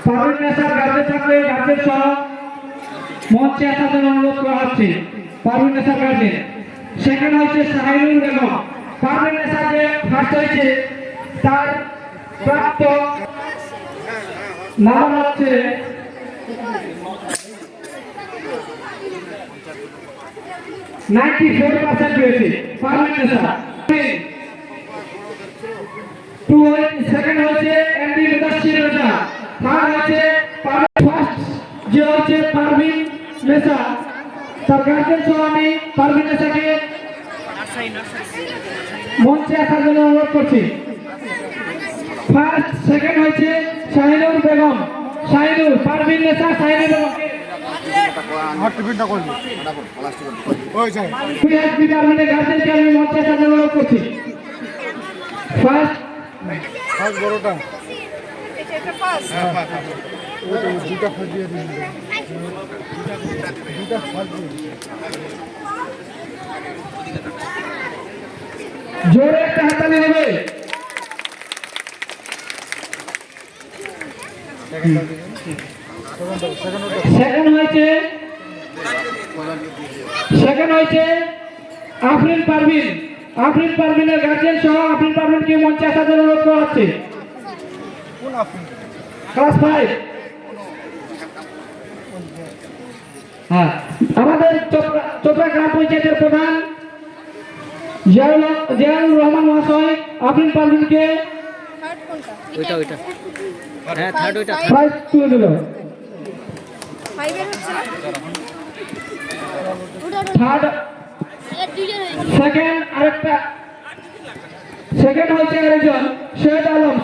Parveen guardian থাকলে guardian সহ মঞ্চে আসার জন্য অনুরোধ করা হচ্ছে। পারভীন গার্জেন। সেকেন্ড হচ্ছে শাহিনুর বেগম। পারভীন যে ফার্স্ট হয়েছে তার প্রাপ্ত নাম হচ্ছে (94% পেয়েছে পারভীন সেকেন্ড হচ্ছে এমডি মুদাসসির রেজা। থার্ড হচ্ছে ফার্স্ট যে হচ্ছে পারভীন নেসা। তার গার্জেন সহ আমি পারভীন নেসাকে মঞ্চে আসার জন্য অনুরোধ করছি। ফার্স্ট সেকেন্ড হচ্ছে শাহিনুর বেগম। শাহিনুর পারভীন নেসা শাহিনুর বেগম গার্জেনকে আমি মঞ্চে আসার জন্য অনুরোধ করছি। ফার্স্ট বড়টা জোরে একটা হাততালি হবে। সেকেন্ড হয়েছে আফরিন পারভীন। আফরিন পারভীনের গার্জেন সহ আফরিন পারভীনকে মঞ্চে আসার জন্য অনুরোধ করা হচ্ছে। ক্লাস 5। হ্যাঁ, আমাদের চোপড়া গ্রাম পঞ্চায়েতের প্রধান জিয়াউর রহমান মহাশয় আফরিন পারভীনকে প্রাইজ তুলে দিল। থার্ড সেকেন্ড হচ্ছে আরেকজন শহীদ আলম।